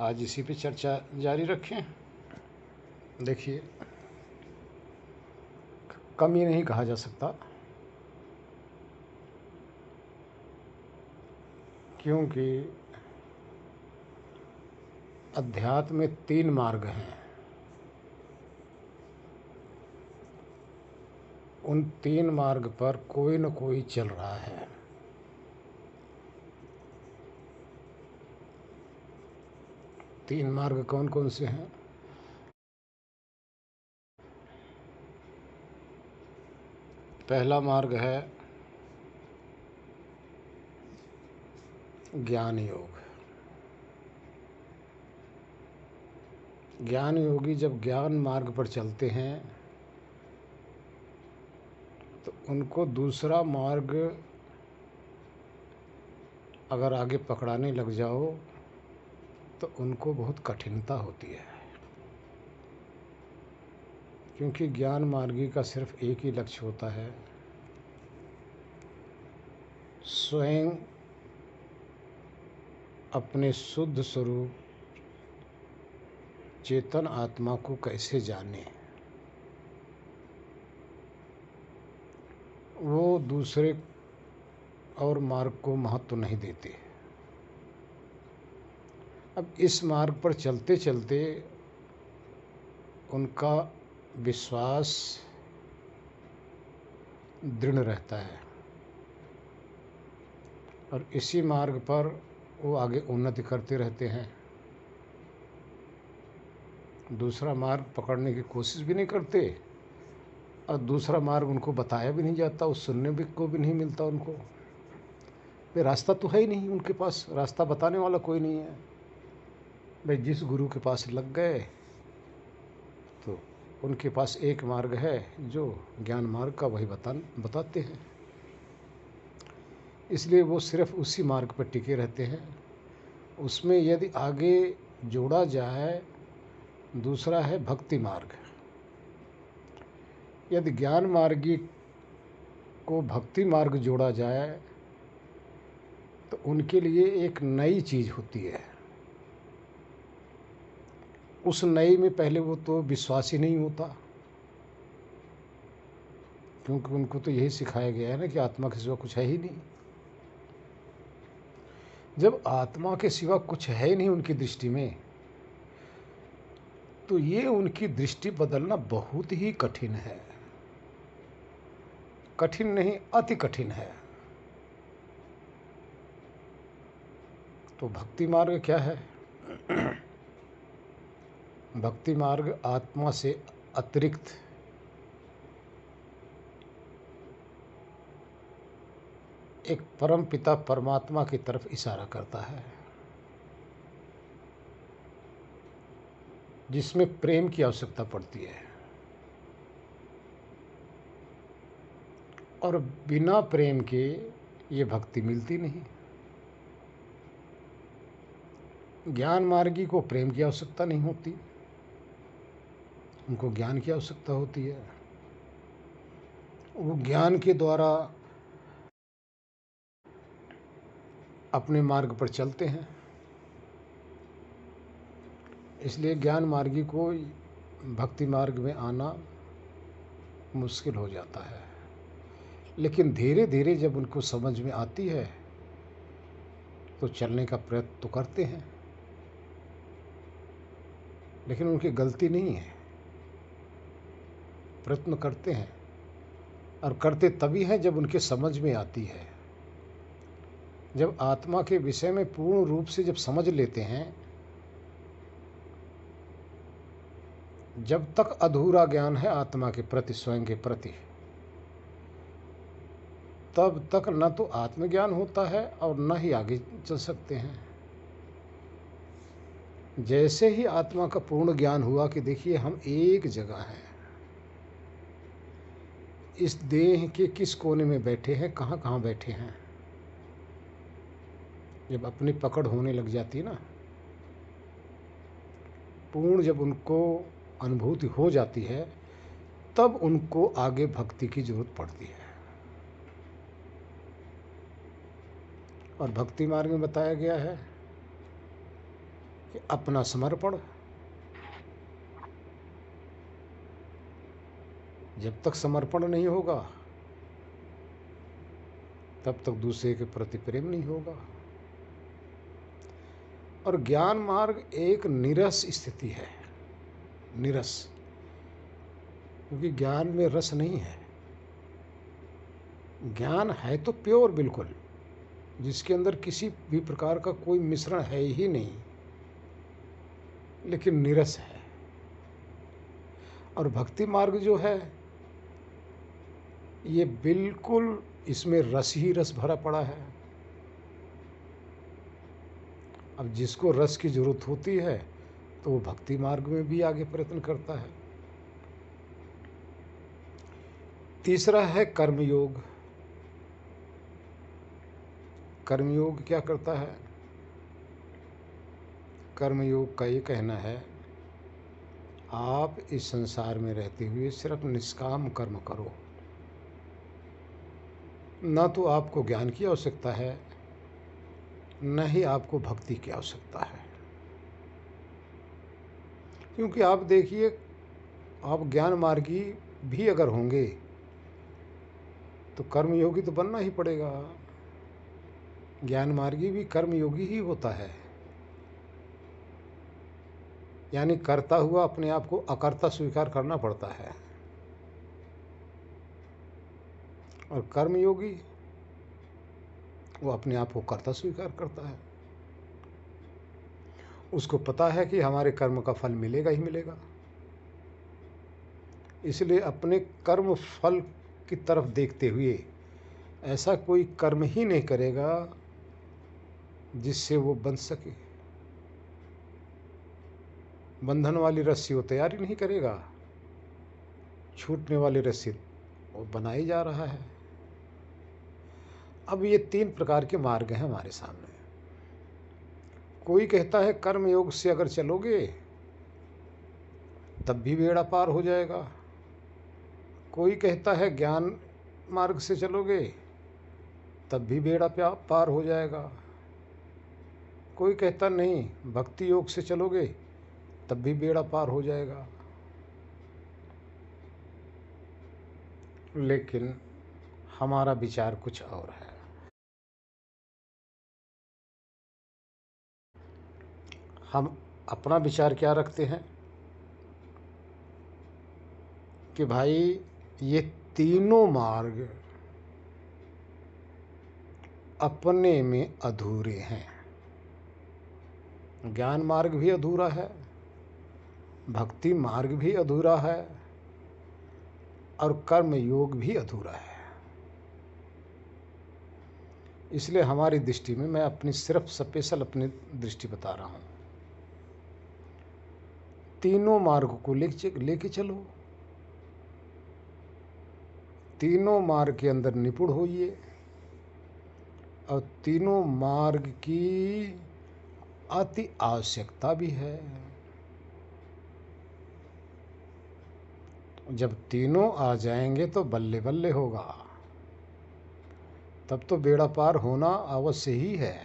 आज इसी पे चर्चा जारी रखें। देखिए, कम ये नहीं कहा जा सकता, क्योंकि अध्यात्म में 3 मार्ग हैं। उन 3 मार्ग पर कोई न कोई चल रहा है। तीन मार्ग कौन कौन से हैं? पहला मार्ग है ज्ञान योग। ज्ञान योगी जब ज्ञान मार्ग पर चलते हैं तो उनको दूसरा मार्ग अगर आगे पकड़ाने लग जाओ तो उनको बहुत कठिनता होती है, क्योंकि ज्ञान मार्गी का सिर्फ एक ही लक्ष्य होता है, स्वयं अपने शुद्ध स्वरूप चेतन आत्मा को कैसे जाने। वो दूसरे और मार्ग को महत्व नहीं देते। अब इस मार्ग पर चलते चलते उनका विश्वास दृढ़ रहता है और इसी मार्ग पर वो आगे उन्नति करते रहते हैं। दूसरा मार्ग पकड़ने की कोशिश भी नहीं करते और दूसरा मार्ग उनको बताया भी नहीं जाता, उस सुनने भी को भी नहीं मिलता उनको। भाई रास्ता तो है ही नहीं उनके पास, रास्ता बताने वाला कोई नहीं है। भाई जिस गुरु के पास लग गए तो उनके पास एक मार्ग है जो ज्ञान मार्ग का, वही बताते हैं। इसलिए वो सिर्फ उसी मार्ग पर टिके रहते हैं। उसमें यदि आगे जोड़ा जाए, दूसरा है भक्ति मार्ग। यदि ज्ञान मार्गी को भक्ति मार्ग जोड़ा जाए तो उनके लिए एक नई चीज़ होती है। उस नई में पहले वो तो विश्वास ही नहीं होता, क्योंकि उनको तो यही सिखाया गया है ना कि आत्मा के सिवा कुछ है ही नहीं। जब आत्मा के सिवा कुछ है ही नहीं उनकी दृष्टि में, तो ये उनकी दृष्टि बदलना बहुत ही कठिन है। कठिन नहीं, अति कठिन है। तो भक्ति मार्ग क्या है? भक्ति मार्ग आत्मा से अतिरिक्त एक परम पिता परमात्मा की तरफ इशारा करता है, जिसमें प्रेम की आवश्यकता पड़ती है। और बिना प्रेम के ये भक्ति मिलती नहीं। ज्ञान मार्गी को प्रेम की आवश्यकता नहीं होती, उनको ज्ञान की आवश्यकता होती है। वो ज्ञान के द्वारा अपने मार्ग पर चलते हैं। इसलिए ज्ञान मार्गी को भक्ति मार्ग में आना मुश्किल हो जाता है। लेकिन धीरे धीरे जब उनको समझ में आती है तो चलने का प्रयत्न तो करते हैं, लेकिन उनकी गलती नहीं है, प्रयत्न करते हैं। और करते तभी हैं जब उनके समझ में आती है। जब आत्मा के विषय में पूर्ण रूप से जब समझ लेते हैं, जब तक अधूरा ज्ञान है आत्मा के प्रति, स्वयं के प्रति, तब तक न तो आत्मज्ञान होता है और न ही आगे चल सकते हैं। जैसे ही आत्मा का पूर्ण ज्ञान हुआ कि देखिए हम एक जगह हैं, इस देह के किस कोने में बैठे हैं, कहाँ कहाँ बैठे हैं, जब अपनी पकड़ होने लग जाती है ना, पूर्ण जब उनको अनुभूति हो जाती है, तब उनको आगे भक्ति की जरूरत पड़ती है। और भक्ति मार्ग में बताया गया है कि अपना समर्पण। जब तक समर्पण नहीं होगा तब तक दूसरे के प्रति प्रेम नहीं होगा। और ज्ञान मार्ग एक नीरस स्थिति है, नीरस, क्योंकि ज्ञान में रस नहीं है। ज्ञान है तो प्योर बिल्कुल, जिसके अंदर किसी भी प्रकार का कोई मिश्रण है ही नहीं, लेकिन नीरस है। और भक्ति मार्ग जो है ये बिल्कुल, इसमें रस ही रस भरा पड़ा है। अब जिसको रस की जरूरत होती है तो वो भक्ति मार्ग में भी आगे प्रयत्न करता है। तीसरा है कर्मयोग। कर्मयोग क्या करता है? कर्मयोग का ये कहना है, आप इस संसार में रहते हुए सिर्फ निष्काम कर्म करो। न तो आपको ज्ञान की आवश्यकता है, न ही आपको भक्ति की आवश्यकता है। क्योंकि आप देखिए, आप ज्ञान मार्गी भी अगर होंगे तो कर्मयोगी तो बनना ही पड़ेगा। ज्ञान मार्गी भी कर्मयोगी ही होता है, यानी करता हुआ अपने आप को अकर्ता स्वीकार करना पड़ता है। और कर्मयोगी वो अपने आप को कर्ता स्वीकार करता है। उसको पता है कि हमारे कर्म का फल मिलेगा ही मिलेगा, इसलिए अपने कर्म फल की तरफ देखते हुए ऐसा कोई कर्म ही नहीं करेगा जिससे वो बंध सके। बंधन वाली रस्सी वो तैयारी नहीं करेगा, छूटने वाली रस्सी वो बनाई जा रहा है। अब ये 3 प्रकार के मार्ग हैं हमारे सामने। कोई कहता है कर्म योग से अगर चलोगे तब भी बेड़ा पार हो जाएगा। कोई कहता है ज्ञान मार्ग से चलोगे तब भी बेड़ा पार हो जाएगा। कोई कहता नहीं, भक्ति योग से चलोगे तब भी बेड़ा पार हो जाएगा। लेकिन हमारा विचार कुछ और है। हम अपना विचार क्या रखते हैं कि भाई ये तीनों मार्ग अपने में अधूरे हैं। ज्ञान मार्ग भी अधूरा है, भक्ति मार्ग भी अधूरा है, और कर्म योग भी अधूरा है। इसलिए हमारी दृष्टि में, मैं अपनी सिर्फ स्पेशल अपनी दृष्टि बता रहा हूँ, तीनों मार्ग को लेके चलो। तीनों मार्ग के अंदर निपुण होइए और तीनों मार्ग की अति आवश्यकता भी है। जब तीनों आ जाएंगे तो बल्ले बल्ले होगा, तब तो बेड़ा पार होना अवश्य ही है।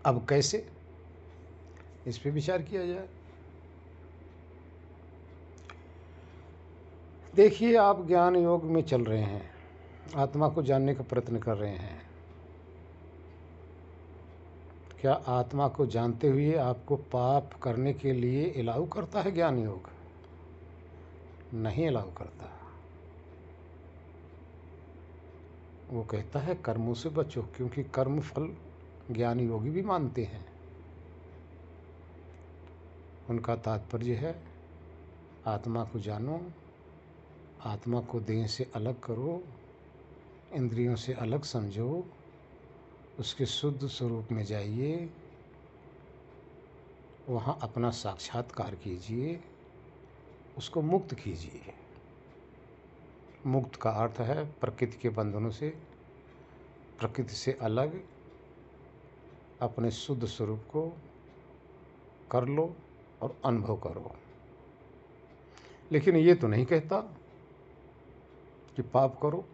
अब कैसे, इस पे विचार किया जाए। देखिए, आप ज्ञान योग में चल रहे हैं, आत्मा को जानने का प्रयत्न कर रहे हैं। क्या आत्मा को जानते हुए आपको पाप करने के लिए अलाउ करता है ज्ञान योग? नहीं अलाउ करता। वो कहता है कर्मों से बचो, क्योंकि कर्म फल ज्ञान योगी भी मानते हैं। उनका तात्पर्य है आत्मा को जानो, आत्मा को देह से अलग करो, इंद्रियों से अलग समझो, उसके शुद्ध स्वरूप में जाइए, वहाँ अपना साक्षात्कार कीजिए, उसको मुक्त कीजिए। मुक्त का अर्थ है प्रकृति के बंधनों से, प्रकृति से अलग अपने शुद्ध स्वरूप को कर लो और अनुभव करो। लेकिन ये तो नहीं कहता कि पाप करो।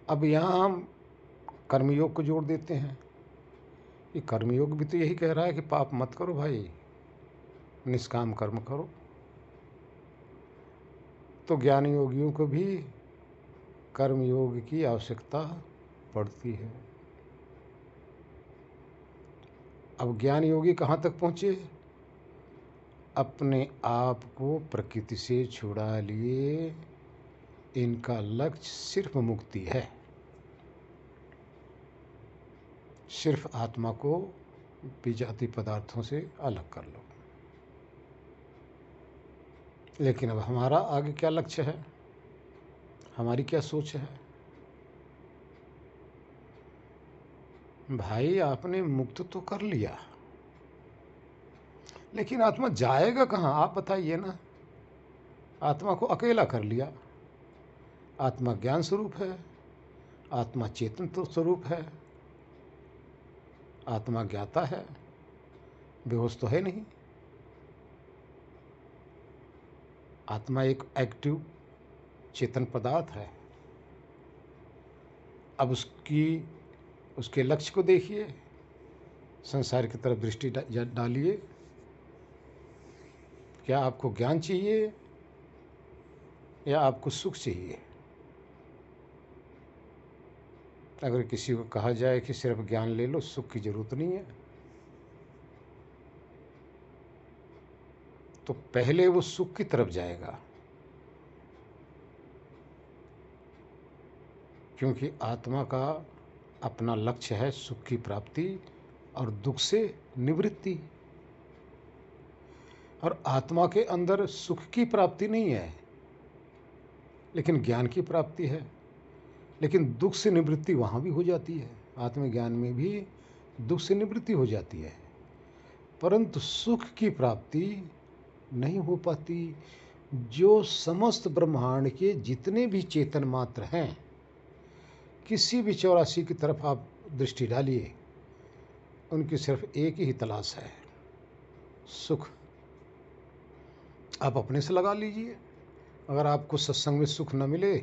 अब यहाँ हम कर्मयोग को जोड़ देते हैं ये कर्मयोग भी तो यही कह रहा है कि पाप मत करो भाई, निष्काम कर्म करो। तो ज्ञान योगियों को भी कर्मयोग की आवश्यकता पड़ती है। अब ज्ञान योगी कहाँ तक पहुँचे? अपने आप को प्रकृति से छुड़ा लिए, इनका लक्ष्य सिर्फ मुक्ति है, सिर्फ आत्मा को विजाति पदार्थों से अलग कर लो। लेकिन अब हमारा आगे क्या लक्ष्य है, हमारी क्या सोच है? भाई आपने मुक्त तो कर लिया, लेकिन आत्मा जाएगा कहाँ आप बताइए ना। आत्मा को अकेला कर लिया। आत्मा ज्ञान स्वरूप है, आत्मा चेतन तो स्वरूप है, आत्मा ज्ञाता है, बेहोश तो है नहीं। आत्मा एक एक्टिव चेतन पदार्थ है। अब उसके लक्ष्य को देखिए, संसार की तरफ दृष्टि डालिए। क्या आपको ज्ञान चाहिए या आपको सुख चाहिए? अगर किसी को कहा जाए कि सिर्फ ज्ञान ले लो, सुख की जरूरत नहीं है, तो पहले वो सुख की तरफ जाएगा, क्योंकि आत्मा का अपना लक्ष्य है सुख की प्राप्ति और दुख से निवृत्ति। और आत्मा के अंदर सुख की प्राप्ति नहीं है, लेकिन ज्ञान की प्राप्ति है। लेकिन दुख से निवृत्ति वहाँ भी हो जाती है, आत्मज्ञान में भी दुख से निवृत्ति हो जाती है, परंतु सुख की प्राप्ति नहीं हो पाती। जो समस्त ब्रह्मांड के जितने भी चेतन मात्र हैं, किसी भी 84 की तरफ आप दृष्टि डालिए, उनकी सिर्फ एक ही तलाश है, सुख। आप अपने से लगा लीजिए, अगर आपको सत्संग में सुख न मिले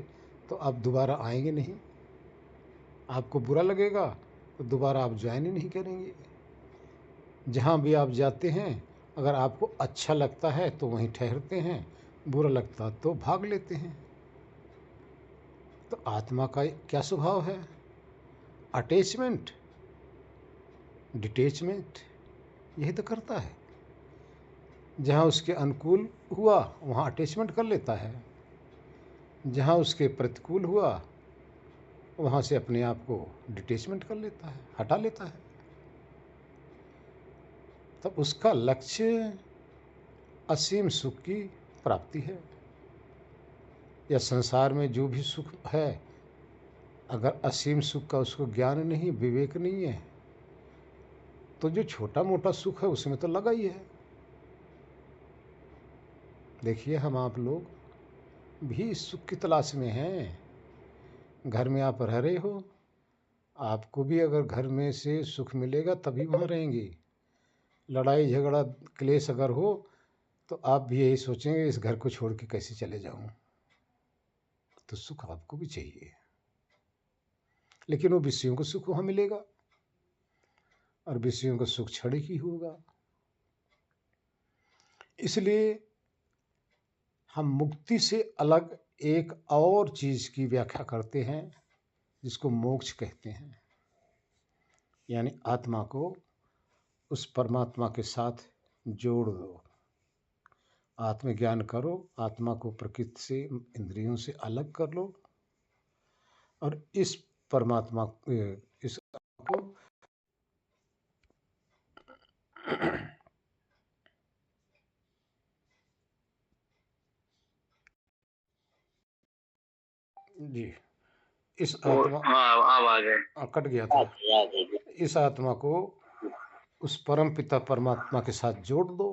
तो आप दोबारा आएंगे नहीं, आपको बुरा लगेगा तो दोबारा आप ज्वाइन ही नहीं करेंगे। जहाँ भी आप जाते हैं, अगर आपको अच्छा लगता है तो वहीं ठहरते हैं, बुरा लगता तो भाग लेते हैं। तो आत्मा का क्या स्वभाव है? अटैचमेंट, डिटैचमेंट, यही तो करता है। जहाँ उसके अनुकूल हुआ वहाँ अटैचमेंट कर लेता है, जहाँ उसके प्रतिकूल हुआ वहाँ से अपने आप को डिटैचमेंट कर लेता है, हटा लेता है। तब उसका लक्ष्य असीम सुख की प्राप्ति है। या संसार में जो भी सुख है, अगर असीम सुख का उसको ज्ञान नहीं, विवेक नहीं है, तो जो छोटा मोटा सुख है उसमें तो लगा ही है। देखिए, हम आप लोग भी सुख की तलाश में हैं। घर में आप रह रहे हो, आपको भी अगर घर में से सुख मिलेगा तभी वहाँ रहेंगे। लड़ाई झगड़ा क्लेश अगर हो तो आप भी यही सोचेंगे इस घर को छोड़ के कैसे चले जाऊं। तो सुख आपको भी चाहिए, लेकिन वो विषयों को सुख वहाँ मिलेगा, और विषयों का सुख क्षणिक ही होगा। इसलिए हम मुक्ति से अलग एक और चीज की व्याख्या करते हैं, जिसको मोक्ष कहते हैं। यानी आत्मा को उस परमात्मा के साथ जोड़ दो, आत्मज्ञान करो, आत्मा को प्रकृति से, इंद्रियों से अलग कर लो, और इस परमात्मा इस को जी, इस आत्मा कट गया था। इस आत्मा को उस परम पिता परमात्मा के साथ जोड़ दो,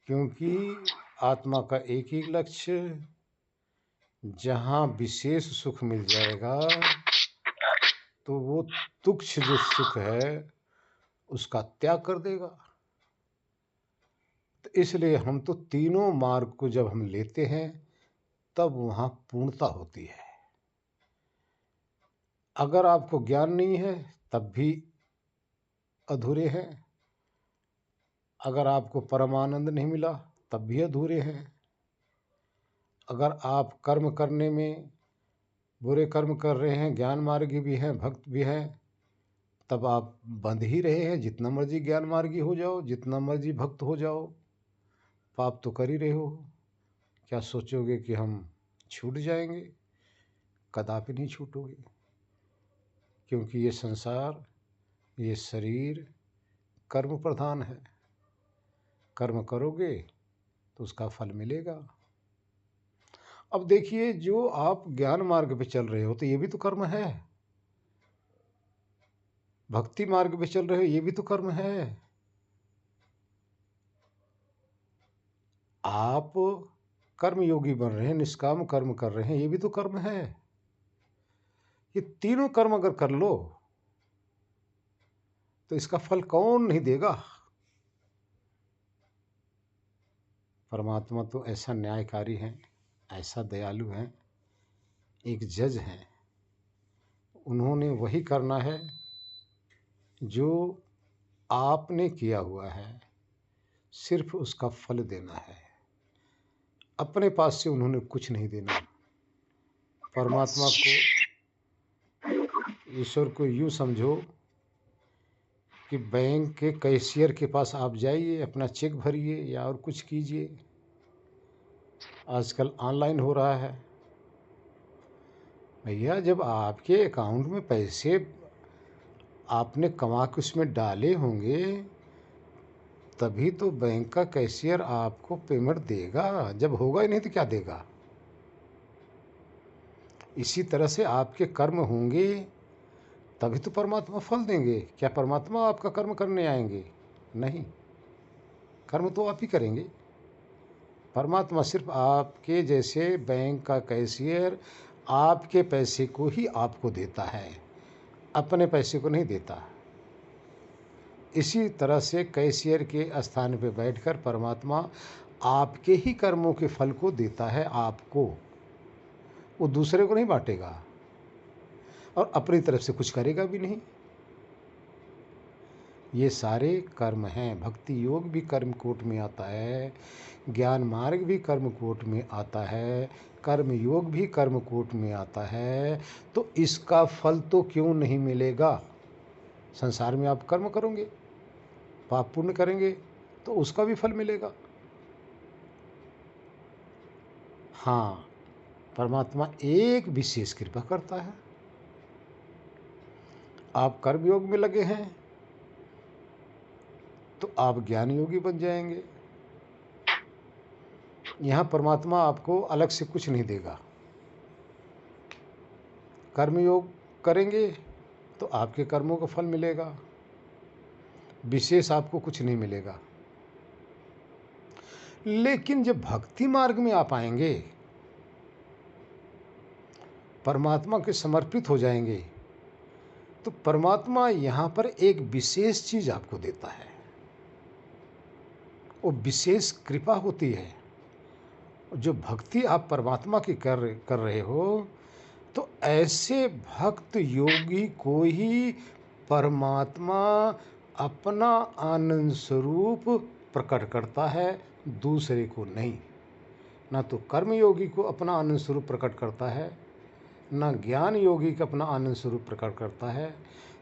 क्योंकि आत्मा का एक ही लक्ष्य, जहाँ विशेष सुख मिल जाएगा तो वो तुच्छ जो सुख है उसका त्याग कर देगा। तो इसलिए हम तो तीनों मार्ग को जब हम लेते हैं तब वहाँ पूर्णता होती है। अगर आपको ज्ञान नहीं है तब भी अधूरे हैं। अगर आपको परमानंद नहीं मिला तब भी अधूरे हैं। अगर आप कर्म करने में बुरे कर्म कर रहे हैं, ज्ञान मार्गी भी हैं, भक्त भी हैं, तब आप बंध ही रहे हैं। जितना मर्जी ज्ञान मार्गी हो जाओ, जितना मर्जी भक्त हो जाओ, पाप तो कर ही रहे हो। क्या सोचोगे कि हम छूट जाएंगे? कदापि नहीं छूटोगे, क्योंकि ये संसार, ये शरीर कर्म प्रधान है। कर्म करोगे तो उसका फल मिलेगा। अब देखिए, जो आप ज्ञान मार्ग पे चल रहे हो तो ये भी तो कर्म है। भक्ति मार्ग पे चल रहे हो, ये भी तो कर्म है। आप कर्म योगी बन रहे हैं, निष्काम कर्म कर रहे हैं, ये भी तो कर्म है। ये तीनों कर्म अगर कर लो तो इसका फल कौन नहीं देगा? परमात्मा तो ऐसा न्यायकारी है, ऐसा दयालु है, एक जज हैं। उन्होंने वही करना है जो आपने किया हुआ है, सिर्फ उसका फल देना है। अपने पास से उन्होंने कुछ नहीं देना। परमात्मा को, ईश्वर को यूँ समझो कि बैंक के कैशियर के पास आप जाइए, अपना चेक भरिए या और कुछ कीजिए। आजकल ऑनलाइन हो रहा है। भैया, जब आपके अकाउंट में पैसे आपने कमा के उसमें डाले होंगे, तभी तो बैंक का कैशियर आपको पेमेंट देगा। जब होगा ही नहीं तो क्या देगा? इसी तरह से आपके कर्म होंगे तभी तो परमात्मा फल देंगे। क्या परमात्मा आपका कर्म करने आएंगे? नहीं, कर्म तो आप ही करेंगे। परमात्मा सिर्फ आपके जैसे बैंक का कैशियर आपके पैसे को ही आपको देता है, अपने पैसे को नहीं देता। इसी तरह से कैशियर के स्थान पर बैठकर परमात्मा आपके ही कर्मों के फल को देता है आपको। वो दूसरे को नहीं बांटेगा और अपनी तरफ से कुछ करेगा भी नहीं। ये सारे कर्म हैं। भक्ति योग भी कर्म कोट में आता है, ज्ञान मार्ग भी कर्म कोट में आता है, कर्म योग भी कर्म कोट में आता है। तो इसका फल तो क्यों नहीं मिलेगा? संसार में आप कर्म करोगे, पाप पुण्य करेंगे तो उसका भी फल मिलेगा। हाँ, परमात्मा एक विशेष कृपा करता है। आप कर्म योग में लगे हैं तो आप ज्ञान योगी बन जाएंगे। यहाँ परमात्मा आपको अलग से कुछ नहीं देगा। कर्म योग करेंगे तो आपके कर्मों का फल मिलेगा, विशेष आपको कुछ नहीं मिलेगा। लेकिन जब भक्ति मार्ग में आप आएंगे, परमात्मा के समर्पित हो जाएंगे, तो परमात्मा यहाँ पर एक विशेष चीज़ आपको देता है। वो विशेष कृपा होती है। जो भक्ति आप परमात्मा की कर रहे हो, तो ऐसे भक्त योगी को ही परमात्मा अपना आनंद स्वरूप प्रकट करता है, दूसरे को नहीं। ना तो कर्म योगी को अपना आनंद स्वरूप प्रकट करता है, ना ज्ञान योगी का अपना आनंद स्वरूप प्रकट करता है।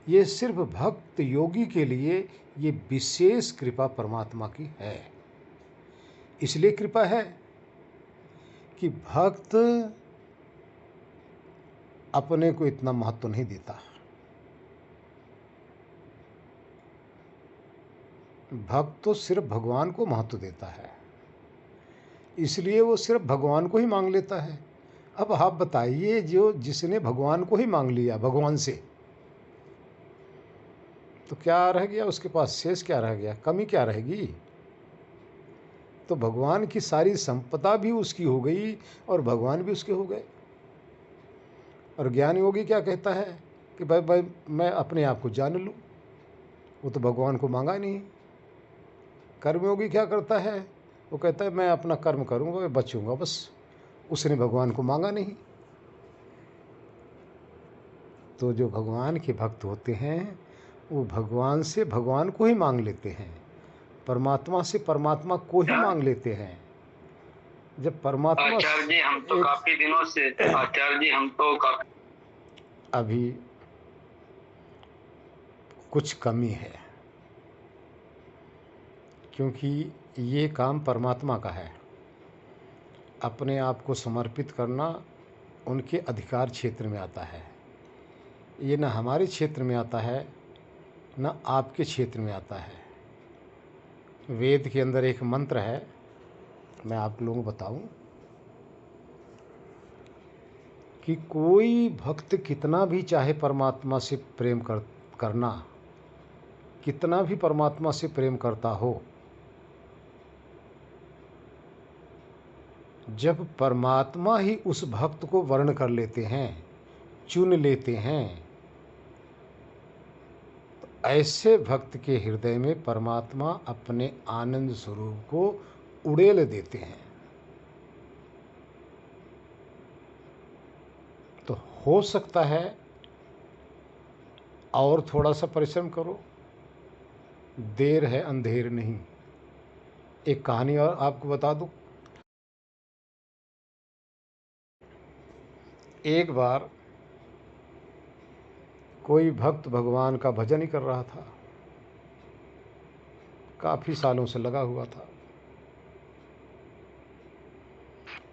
ये सिर्फ भक्त योगी के लिए ये विशेष कृपा परमात्मा की है। इसलिए कृपा है कि भक्त अपने को इतना महत्व नहीं देता। भक्त तो सिर्फ भगवान को महत्व देता है, इसलिए वो सिर्फ भगवान को ही मांग लेता है। अब आप बताइए, जो जिसने भगवान को ही मांग लिया भगवान से, तो क्या रह गया उसके पास? शेष क्या रह गया? कमी क्या रहेगी? तो भगवान की सारी संपदा भी उसकी हो गई और भगवान भी उसके हो गए। और ज्ञान योगी क्या कहता है कि भाई भाई मैं अपने आप को जान लूँ, वो तो भगवान को मांगा नहीं। कर्मयोगी क्या करता है? वो कहता है मैं अपना कर्म करूँगा, मैं बचूँगा बस, उसने भगवान को मांगा नहीं। तो जो भगवान के भक्त होते हैं वो भगवान से भगवान को ही मांग लेते हैं, परमात्मा से परमात्मा को ही मांग लेते हैं। जब परमात्मा आचार्य जी हम तो काफी दिनों से आचार्य जी हम तो काफी अभी कुछ कमी है, क्योंकि ये काम परमात्मा का है। अपने आप को समर्पित करना उनके अधिकार क्षेत्र में आता है। ये न हमारे क्षेत्र में आता है, न आपके क्षेत्र में आता है। वेद के अंदर एक मंत्र है, मैं आप लोगों को बताऊं कि कोई भक्त कितना भी चाहे परमात्मा से प्रेम करना, कितना भी परमात्मा से प्रेम करता हो, जब परमात्मा ही उस भक्त को वर्ण कर लेते हैं, चुन लेते हैं, तो ऐसे भक्त के हृदय में परमात्मा अपने आनंद स्वरूप को उड़ेल देते हैं। तो हो सकता है और थोड़ा सा परिश्रम करो, देर है अंधेर नहीं। एक कहानी और आपको बता दूं। एक बार कोई भक्त भगवान का भजन ही कर रहा था, काफ़ी सालों से लगा हुआ था।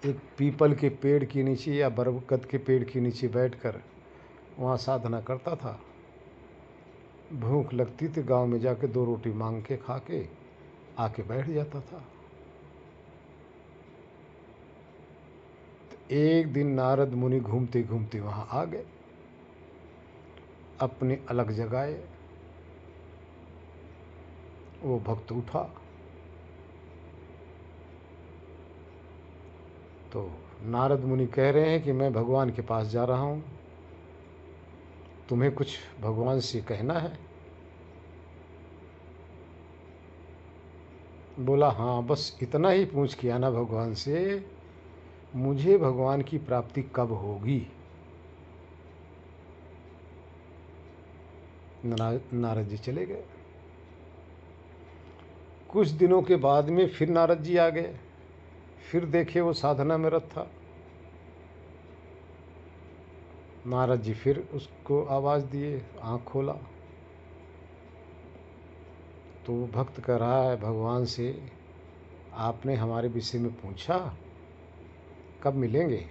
एक पीपल के पेड़ के नीचे या बरगद के पेड़ के नीचे बैठकर वहाँ साधना करता था। भूख लगती थी, गांव में जाके 2 रोटी मांग के खा के आके बैठ जाता था। तो एक दिन नारद मुनि घूमते घूमते वहाँ आ गए, अपनी अलग जगाए। वो भक्त उठा तो नारद मुनि कह रहे हैं कि मैं भगवान के पास जा रहा हूँ, तुम्हें कुछ भगवान से कहना है? बोला हाँ, बस इतना ही पूछ के आना भगवान से, मुझे भगवान की प्राप्ति कब होगी। नारद जी चले गए। कुछ दिनों के बाद में फिर नारद जी आ गए, फिर देखे वो साधना में रत था। नारद जी फिर उसको आवाज़ दिए, आँख खोला तो वो भक्त कह रहा है भगवान से, आपने हमारे विषय में पूछा, कब मिलेंगे?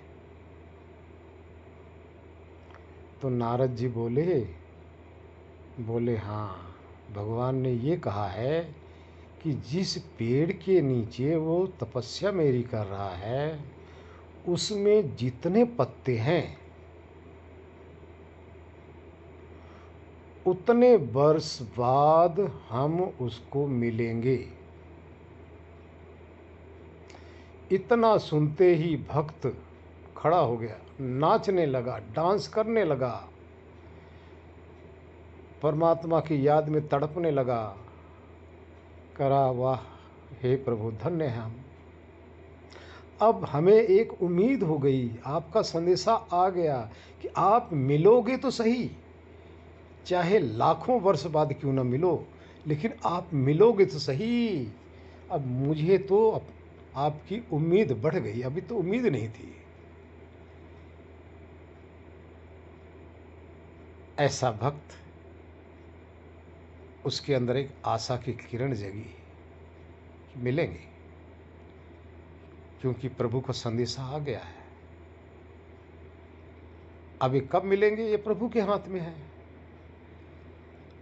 तो नारद जी बोले हाँ, भगवान ने ये कहा है कि जिस पेड़ के नीचे वो तपस्या मेरी कर रहा है, उसमें जितने पत्ते हैं उतने वर्ष बाद हम उसको मिलेंगे। इतना सुनते ही भक्त खड़ा हो गया, नाचने लगा, डांस करने लगा, परमात्मा की याद में तड़पने लगा, करा वाह हे प्रभु, धन्य हैं हम। अब हमें एक उम्मीद हो गई, आपका संदेशा आ गया कि आप मिलोगे तो सही, चाहे लाखों वर्ष बाद क्यों ना मिलो, लेकिन आप मिलोगे तो सही। अब मुझे तो आपकी उम्मीद बढ़ गई, अभी तो उम्मीद नहीं थी। ऐसा भक्त, उसके अंदर एक आशा की किरण जगी, मिलेंगे, क्योंकि प्रभु का संदेशा आ गया है। अभी कब मिलेंगे ये प्रभु के हाथ में है,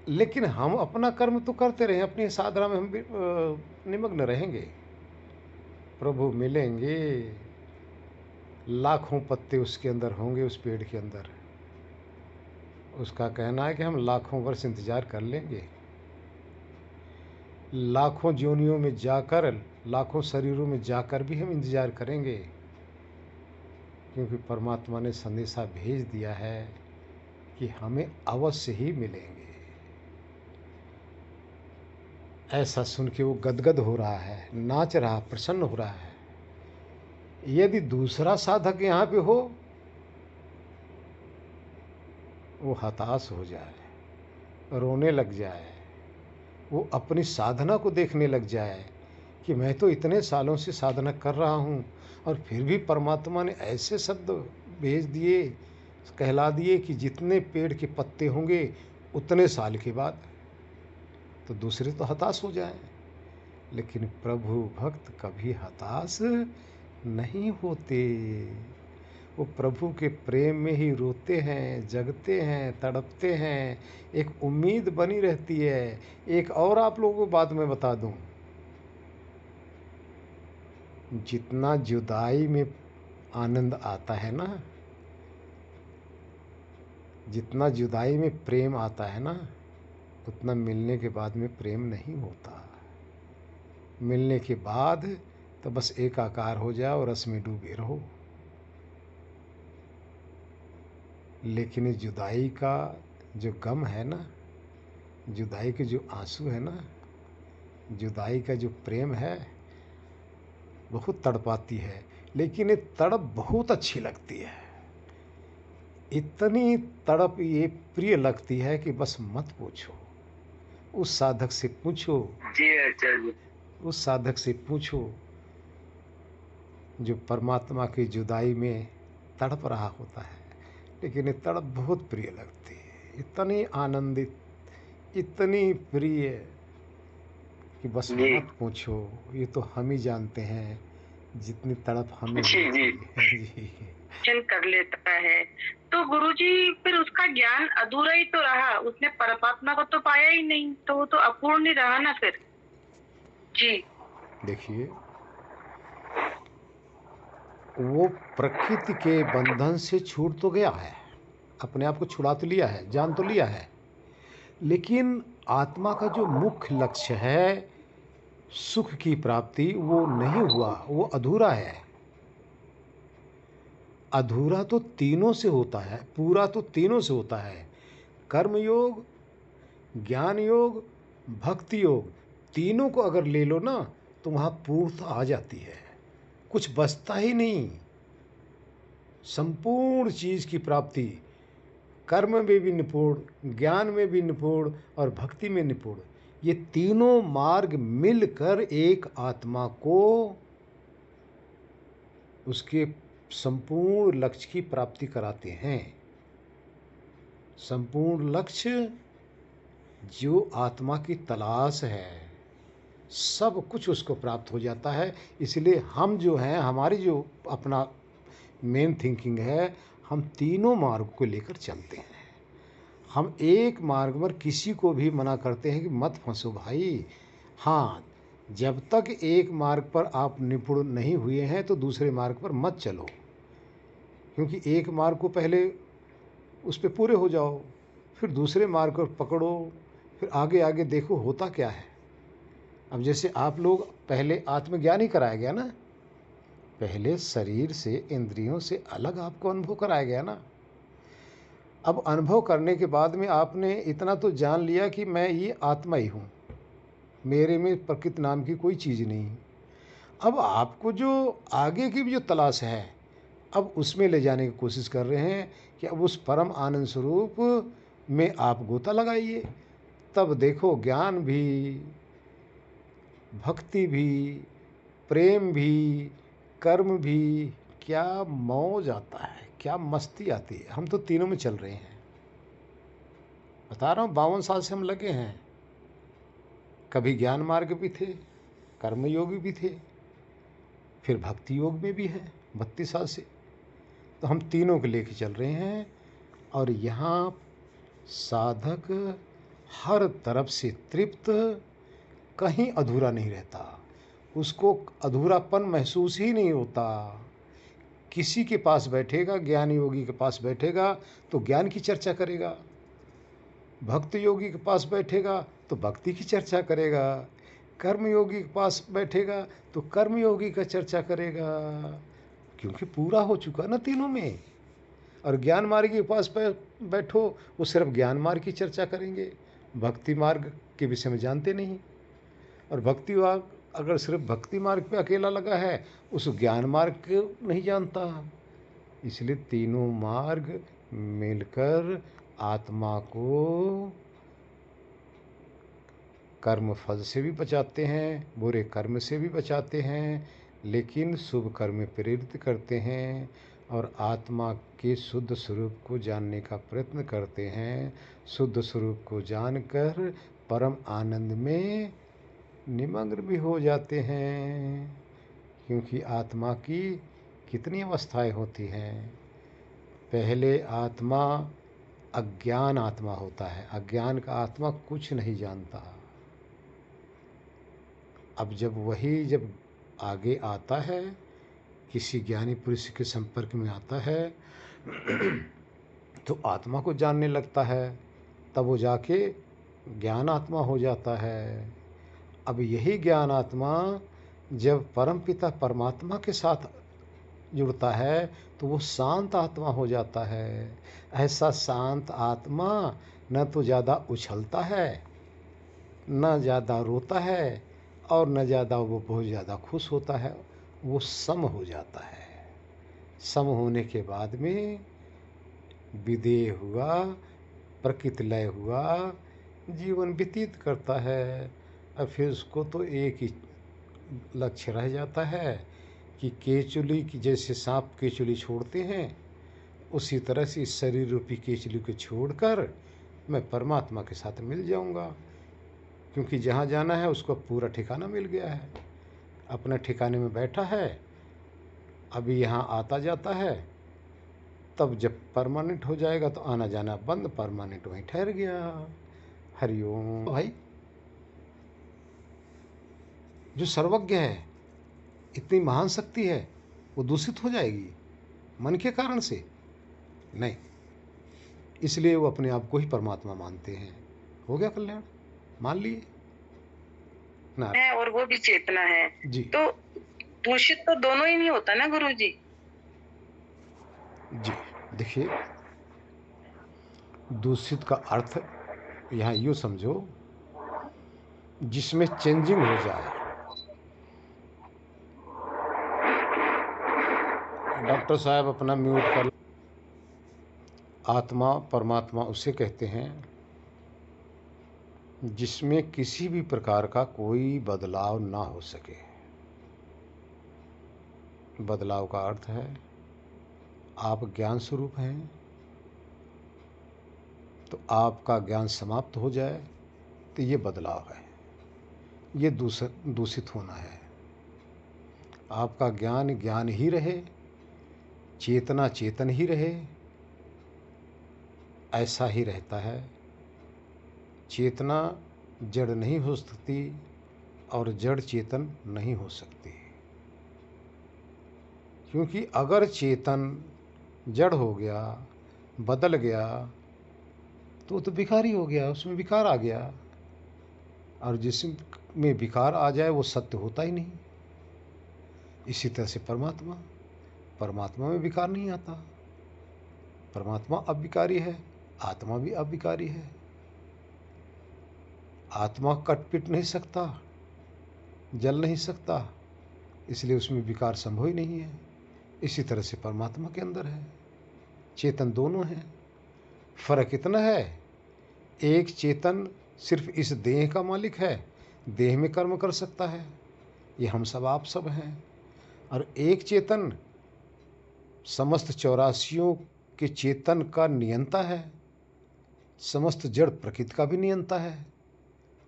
लेकिन हम अपना कर्म तो करते रहे, अपनी साधना में हम भी निमग्न रहेंगे। प्रभु मिलेंगे, लाखों पत्ते उसके अंदर होंगे, उस पेड़ के अंदर। उसका कहना है कि हम लाखों वर्ष इंतजार कर लेंगे, लाखों जोनियों में जाकर, लाखों शरीरों में जाकर भी हम इंतजार करेंगे, क्योंकि परमात्मा ने संदेशा भेज दिया है कि हमें अवश्य ही मिलेंगे। ऐसा सुन के वो गदगद हो रहा है, नाच रहा, प्रसन्न हो रहा है। यदि दूसरा साधक यहाँ पे हो, वो हताश हो जाए, रोने लग जाए, वो अपनी साधना को देखने लग जाए कि मैं तो इतने सालों से साधना कर रहा हूँ और फिर भी परमात्मा ने ऐसे शब्द भेज दिए, कहला दिए कि जितने पेड़ के पत्ते होंगे उतने साल के बाद, तो दूसरे तो हताश हो जाएं। लेकिन प्रभु भक्त कभी हताश नहीं होते। वो प्रभु के प्रेम में ही रोते हैं, जगते हैं, तड़पते हैं, एक उम्मीद बनी रहती है। एक और आप लोगों को बात मैं बता दूं, जितना जुदाई में आनंद आता है ना, जितना जुदाई में प्रेम आता है ना, उतना मिलने के बाद में प्रेम नहीं होता। मिलने के बाद तो बस एकाकार हो जाओ, रस में डूबे रहो। लेकिन इस जुदाई का जो गम है ना, जुदाई के जो आंसू है ना, जुदाई का जो प्रेम है, बहुत तड़पाती है। लेकिन ये तड़प बहुत अच्छी लगती है। इतनी तड़प ये प्रिय लगती है कि बस मत पूछो। उस साधक से पूछो, जी आचार्य जी। उस साधक से पूछो जो परमात्मा की जुदाई में तड़प रहा होता है। लेकिन ये तड़प बहुत प्रिय लगती है, इतनी आनंदित, इतनी प्रिय कि बस जी मत पूछो। ये तो हम ही जानते हैं जितनी तड़प हमें जी जी होती है। जी। दर्शन कर लेता है तो गुरुजी फिर उसका ज्ञान अधूरा ही तो रहा, उसने परमात्मा को तो पाया ही नहीं, तो वो तो अपूर्ण ही रहा ना फिर। जी देखिए, वो प्रकृति के बंधन से छूट तो गया है, अपने आप को छुड़ा तो लिया है, जान तो लिया है, लेकिन आत्मा का जो मुख्य लक्ष्य है सुख की प्राप्ति, वो नहीं हुआ, वो अधूरा है। अधूरा तो तीनों से होता है, पूरा तो तीनों से होता है। कर्म योग, ज्ञान योग, भक्ति योग, तीनों को अगर ले लो ना तो वहाँ पूर्णता आ जाती है, कुछ बचता ही नहीं। संपूर्ण चीज़ की प्राप्ति, कर्म में भी निपुण, ज्ञान में भी निपुण और भक्ति में निपुण, ये तीनों मार्ग मिलकर एक आत्मा को उसके संपूर्ण लक्ष्य की प्राप्ति कराते हैं। संपूर्ण लक्ष्य जो आत्मा की तलाश है, सब कुछ उसको प्राप्त हो जाता है। इसलिए हम जो हैं, हमारी जो अपना मेन थिंकिंग है, हम तीनों मार्ग को लेकर चलते हैं। हम एक मार्ग पर किसी को भी मना करते हैं कि मत फंसो भाई। हाँ, जब तक एक मार्ग पर आप निपुण नहीं हुए हैं तो दूसरे मार्ग पर मत चलो, क्योंकि एक मार्ग को पहले उस पर पूरे हो जाओ, फिर दूसरे मार्ग को पकड़ो, फिर आगे आगे देखो होता क्या है। अब जैसे आप लोग पहले आत्मज्ञान ही कराया गया ना, पहले शरीर से, इंद्रियों से अलग आपको अनुभव कराया गया ना। अब अनुभव करने के बाद में आपने इतना तो जान लिया कि मैं ये आत्मा ही हूँ, मेरे में प्रकृति नाम की कोई चीज़ नहीं। अब आपको जो आगे की भी जो तलाश है, अब उसमें ले जाने की कोशिश कर रहे हैं कि अब उस परम आनंद स्वरूप में आप गोता लगाइए। तब देखो ज्ञान भी, भक्ति भी, प्रेम भी, कर्म भी, क्या मौज आता है, क्या मस्ती आती है। हम तो तीनों में चल रहे हैं, बता रहा हूँ, 52 साल से हम लगे हैं। कभी ज्ञान मार्ग भी थे, कर्म योगी भी थे, फिर भक्ति योग में भी हैं 32 साल से। तो हम तीनों को लेके चल रहे हैं। और यहाँ साधक हर तरफ से तृप्त, कहीं अधूरा नहीं रहता, उसको अधूरापन महसूस ही नहीं होता। किसी के पास बैठेगा, ज्ञान योगी के पास बैठेगा तो ज्ञान की चर्चा करेगा, भक्त योगी के पास बैठेगा तो भक्ति की चर्चा करेगा, कर्म योगी के पास बैठेगा तो कर्म योगी का चर्चा करेगा, क्योंकि पूरा हो चुका ना तीनों में। और ज्ञान मार्ग के पास बैठो, वो सिर्फ ज्ञान मार्ग की चर्चा करेंगे, भक्ति मार्ग के विषय में जानते नहीं। और भक्ति मार्ग अगर सिर्फ भक्ति मार्ग पे अकेला लगा है, उस ज्ञान मार्ग को नहीं जानता। इसलिए तीनों मार्ग मिलकर आत्मा को कर्म फल से भी बचाते हैं, बुरे कर्म से भी बचाते हैं, लेकिन शुभ कर्म में प्रेरित करते हैं और आत्मा के शुद्ध स्वरूप को जानने का प्रयत्न करते हैं। शुद्ध स्वरूप को जानकर परम आनंद में निमग्न भी हो जाते हैं, क्योंकि आत्मा की कितनी अवस्थाएं होती हैं। पहले आत्मा अज्ञान आत्मा होता है, अज्ञान का आत्मा कुछ नहीं जानता। अब जब आगे आता है, किसी ज्ञानी पुरुष के संपर्क में आता है तो आत्मा को जानने लगता है, तब वो जाके ज्ञान आत्मा हो जाता है। अब यही ज्ञान आत्मा जब परमपिता परमात्मा के साथ जुड़ता है तो वो शांत आत्मा हो जाता है। ऐसा शांत आत्मा न तो ज़्यादा उछलता है, न ज़्यादा रोता है, और न ज़्यादा वो बहुत ज़्यादा खुश होता है। वो सम हो जाता है। सम होने के बाद में विदेह हुआ, प्रकृति लय हुआ, जीवन व्यतीत करता है। और फिर उसको तो एक ही लक्ष्य रह जाता है कि केचुली की जैसे सांप केचुली छोड़ते हैं, उसी तरह से इस शरीर रूपी केचुली को छोड़कर मैं परमात्मा के साथ मिल जाऊंगा, क्योंकि जहाँ जाना है उसको पूरा ठिकाना मिल गया है। अपने ठिकाने में बैठा है, अभी यहाँ आता जाता है, तब जब परमानेंट हो जाएगा तो आना जाना बंद, परमानेंट वहीं ठहर गया। हरिओम। भाई जो सर्वज्ञ है, इतनी महान शक्ति है, वो दूषित हो जाएगी मन के कारण से? नहीं, इसलिए वो अपने आप को ही परमात्मा मानते हैं। हो गया कल्याण, मान लिए ना। है और वो भी चेतना है जी तो दूषित तो दोनों ही नहीं होता ना गुरुजी? जी, देखिए, दूषित का अर्थ यहाँ यूँ समझो, जिसमें चेंजिंग हो जाए। डॉक्टर साहब अपना म्यूट कर। आत्मा परमात्मा उसे कहते हैं जिसमें किसी भी प्रकार का कोई बदलाव ना हो सके। बदलाव का अर्थ है आप ज्ञान स्वरूप हैं, तो आपका ज्ञान समाप्त हो जाए तो ये बदलाव है, ये दूषित होना है। आपका ज्ञान ज्ञान ही रहे, चेतना चेतन ही रहे, ऐसा ही रहता है। चेतना जड़ नहीं हो सकती और जड़ चेतन नहीं हो सकती, क्योंकि अगर चेतन जड़ हो गया, बदल गया, तो तो विकारी हो गया, उसमें विकार आ गया। और जिसमें विकार आ जाए वो सत्य होता ही नहीं। इसी तरह से परमात्मा में विकार नहीं आता। परमात्मा अविकारी है, आत्मा भी अविकारी है। आत्मा कट पिट नहीं सकता, जल नहीं सकता, इसलिए उसमें विकार संभव ही नहीं है। इसी तरह से परमात्मा के अंदर है, चेतन दोनों हैं। फर्क इतना है, एक चेतन सिर्फ इस देह का मालिक है, देह में कर्म कर सकता है, ये हम सब आप सब हैं। और एक चेतन समस्त 84 के चेतन का नियंता है, समस्त जड़ प्रकृति का भी नियंता है।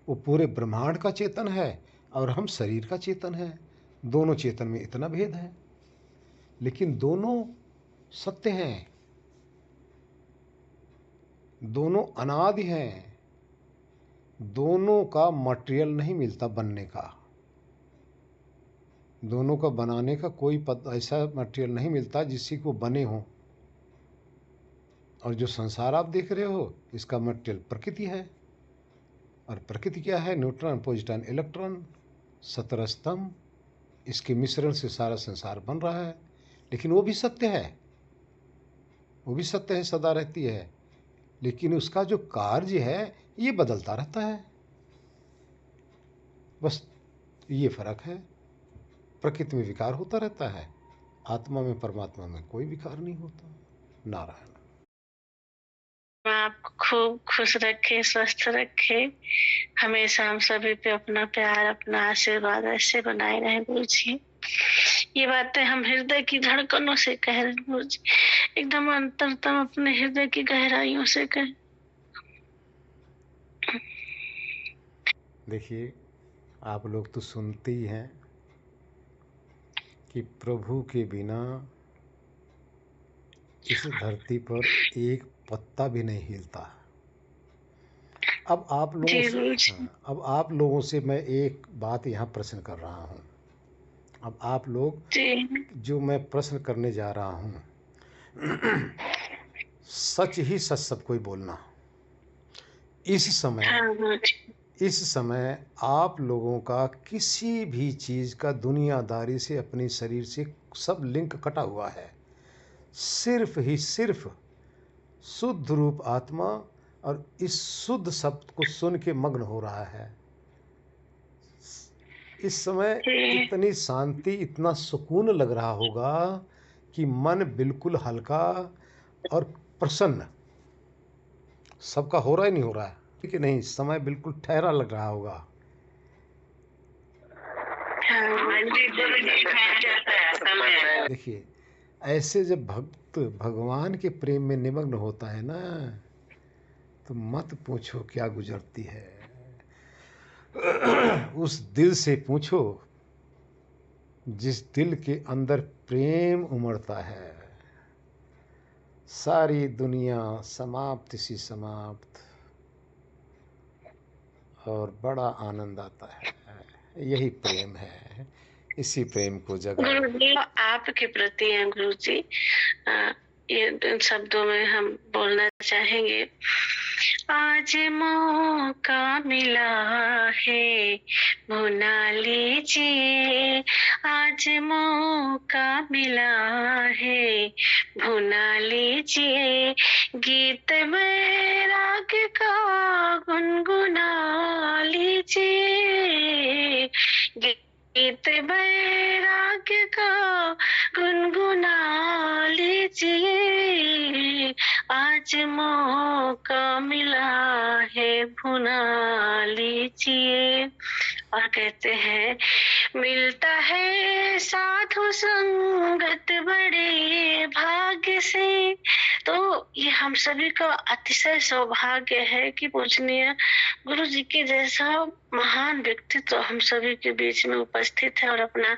वो पूरे ब्रह्मांड का चेतन है और हम शरीर का चेतन है। दोनों चेतन में इतना भेद है, लेकिन दोनों सत्य हैं, दोनों अनादि हैं। दोनों का मटेरियल नहीं मिलता बनने का, दोनों का बनाने का कोई ऐसा मटेरियल नहीं मिलता जिससे को बने हो। और जो संसार आप देख रहे हो, इसका मटेरियल प्रकृति है। और प्रकृति क्या है? न्यूट्रॉन, प्रोटॉन, इलेक्ट्रॉन, 17 स्तंभ, इसके मिश्रण से सारा संसार बन रहा है। लेकिन वो भी सत्य है, वो भी सत्य है, सदा रहती है। लेकिन उसका जो कार्य है ये बदलता रहता है। बस ये फर्क है। प्रकृति में विकार होता रहता है, आत्मा में परमात्मा में कोई विकार नहीं होता। नारायण। आपको खूब खुश रखे, स्वस्थ रखे। हमेशा हम सभी पे अपना प्यार, अपना आशीर्वाद ऐसे बनाए रहे गुरु जी। ये बातें हम हृदय की धड़कनों से कह रहे हैं गुरु जी, एकदम अंतरतम अपने हृदय की गहराइयों से कह। देखिए, आप लोग तो सुनते ही हैं कि प्रभु के बिना इस धरती पर एक पत्ता भी नहीं हिलता। अब आप लोगों जी से गुरु जी। अब आप लोगों से मैं एक बात यहाँ प्रश्न कर रहा हूँ। अब आप लोग जी जो मैं प्रश्न करने जा रहा हूँ, सच ही सच सबको ही बोलना। इस समय हाँ गुरु जी। इस समय आप लोगों का किसी भी चीज़ का दुनियादारी से, अपने शरीर से सब लिंक कटा हुआ है। सिर्फ ही सिर्फ शुद्ध रूप आत्मा और इस शुद्ध शब्द को सुन के मग्न हो रहा है। इस समय जी इतनी शांति, इतना सुकून लग रहा होगा कि मन बिल्कुल हल्का और प्रसन्न। सबका हो रहा है, नहीं हो रहा है कि नहीं? समय बिल्कुल ठहरा लग रहा होगा। हाँ जी गुरु जी। देखिए, ऐसे जब भक्त भगवान के प्रेम में निमग्न होता है ना, तो मत पूछो क्या गुजरती है। उस दिल से पूछो जिस दिल के अंदर प्रेम उमड़ता है। सारी दुनिया समाप्त सी समाप्त, और बड़ा आनंद आता है। यही प्रेम है, इसी प्रेम को जगाओ। गुरु जी आपके प्रति हैं गुरु जी। ये इन शब्दों में हम बोलना चाहेंगे। आज मौका मिला है, भुना लीजिए। आज मौका मिला है, भुना लीजिए। गीत वैराग का गुनगुना लीजिए। गीत वैराग्य का गुनगुना लीजिए। आज मौका मिला है, भुना लीजिए। और कहते हैं, मिलता है साधु संगत बड़े भाग्य से। तो ये हम सभी का अतिशय सौभाग्य है कि पूजनीय गुरु जी के जैसा महान व्यक्तित्व हम सभी के बीच में उपस्थित है और अपना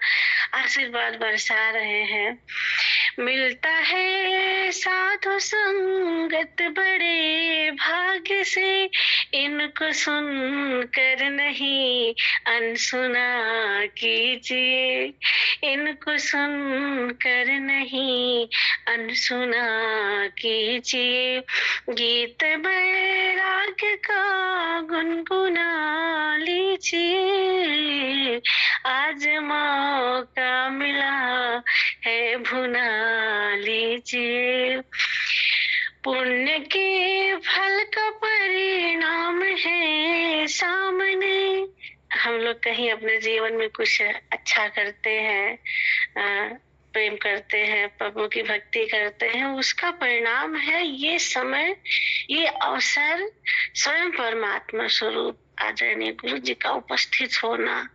आशीर्वाद बरसा रहे हैं। मिलता है साधु संगत बड़े भाग्य से, इनको सुन कर नहीं अनसुना कीजिए। इनको सुन कर नहीं अनसुना कीजिए। गीत वैराग्य का गुनगुना लीजिए। आज मौका मिला है, भुना लीजिए। पुण्य के फल का परिणाम है सामने। हम लोग कहीं अपने जीवन में कुछ अच्छा करते हैं, प्रेम करते हैं, प्रभु की भक्ति करते हैं, उसका परिणाम है ये समय, ये अवसर, स्वयं परमात्मा स्वरूप आदरणीय गुरु जी का उपस्थित होना।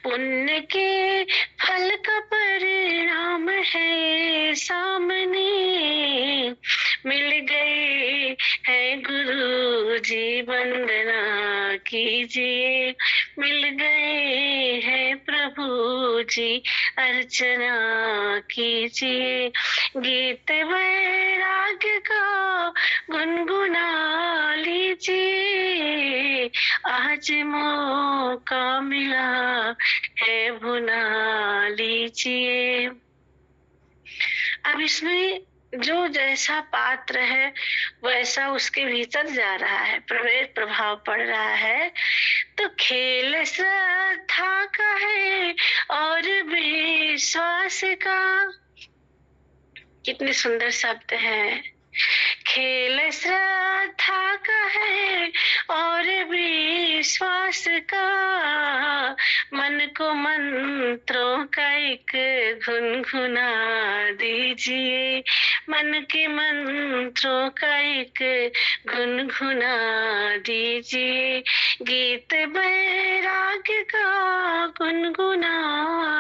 पुण्य के फल का परिणाम है सामने। मिल गए है गुरु जी, वंदना कीजिए। मिल गए है प्रभु जी, अर्चना कीजिए। गीत वैराग्य का गुनगुना लीजिए। आज मौका मिला है, भुना लीजिए। अब इसमें जो जैसा पात्र है वैसा उसके भीतर जा रहा है, प्रवेश प्रभाव पड़ रहा है। तो खेल श्रद्धा का है और विश्वास का। कितने सुंदर शब्द हैं। खेल श्रद्धा का है और विश्वास रस का, मन को मंत्रों का एक गुनगुना दीजिए, मन के मंत्रों का एक गुनगुना दीजिए, गीत बैराग्य का गुनगुना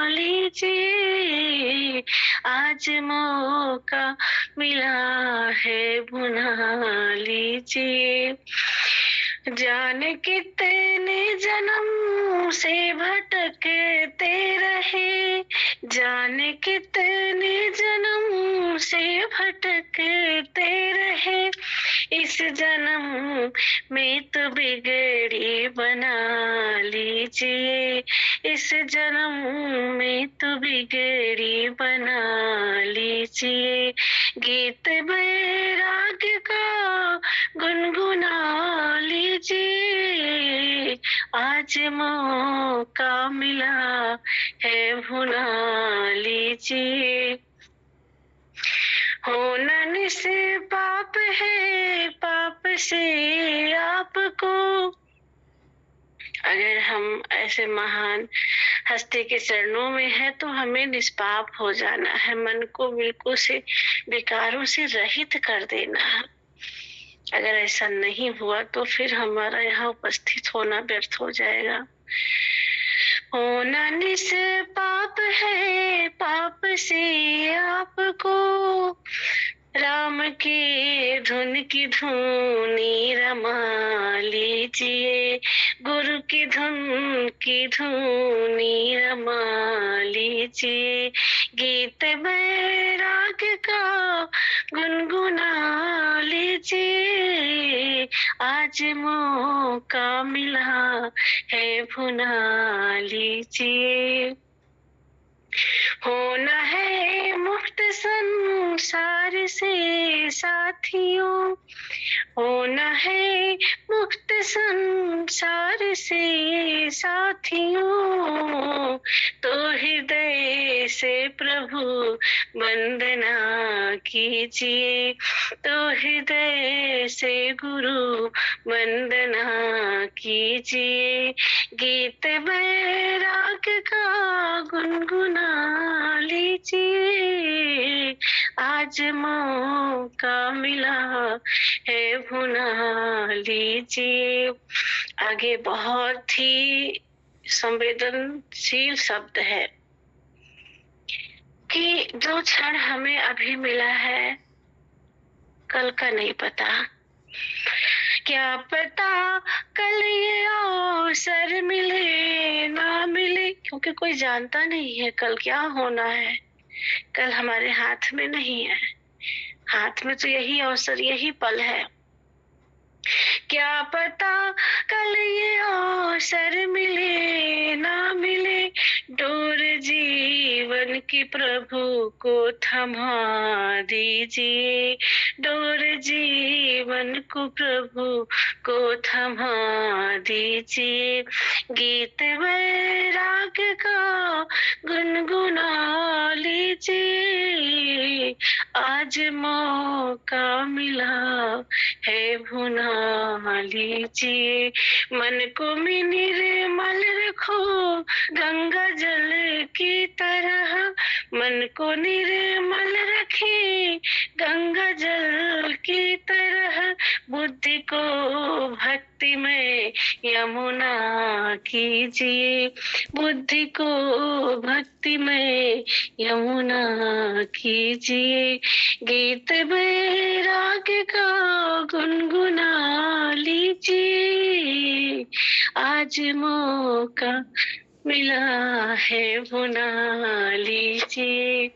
लीजिए, आज मौका मिला है बुना लीजिए। जाने कितने जन्म से भटकते रहे, जाने कितने जन्म से भटकते रहे, इस जन्म में तो बिगड़ी बना लीजिए, इस जन्म में तो बिगड़ी बना लीजिए, गीत बैराग्य का गुनगुना लीजिए, आज मौका मिला है भुला लीजिए। होना निश्चय पाप है, पाप से आपको, अगर हम ऐसे महान हस्ती के चरणों में है तो हमें निष्पाप हो जाना है, मन को बिल्कुल से विकारों से रहित कर देना है। अगर ऐसा नहीं हुआ तो फिर हमारा यहाँ उपस्थित होना व्यर्थ हो जाएगा। होना निष्पाप है, पाप से आपको, राम की धुन की धुनी रमा लीजिए, गुरु की धुन की धुनी रमा लीजिए, गीत बैराग्य का गुनगुना लीजिए, आज मौका मिला है भुना लीजिए। होना है मुक्त संसार से साथियों, होना है मुक्त संसार से साथियों, तो हृदय से प्रभु वंदना कीजिए, तो हृदय से गुरु वंदना कीजिए, गीत बैराग्य का गुनगुना लीजिए, आज मौका मिला है भुना लीजिए। आगे बहुत ही संवेदनशील शब्द है कि जो क्षण हमें अभी मिला है कल का नहीं पता, क्या पता कल ये अवसर मिले ना मिले, क्योंकि कोई जानता नहीं है कल क्या होना है, कल हमारे हाथ में नहीं है, हाथ में तो यही अवसर यही पल है। क्या पता कल ये अवसर मिले ना मिले, डोर जीवन की प्रभु को थमा दीजिए, डोर जीवन को प्रभु को थमा दीजिए, गीत वैराग्य का गुनगुना लीजिए, आज मौका मिला है भुना लीजिए, मन को निर्मल रखो गंगा जल की तरह, मन को निर्मल रखे गंगा जल की तरह, बुद्धि को भक्ति में यमुना कीजिए, बुद्धि को भक्ति में यमुना कीजिए, गीत बैराग्य का गुनगुना लीजिए, आज मौका मिला है भुना लीजिए,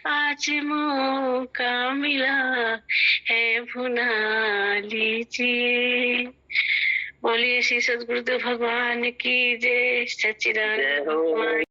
आज मौका मिला है भुना लीजिए। बोलिए श्री सद्गुरुदेव भगवान की जय, सच्चिदानंद भगवान।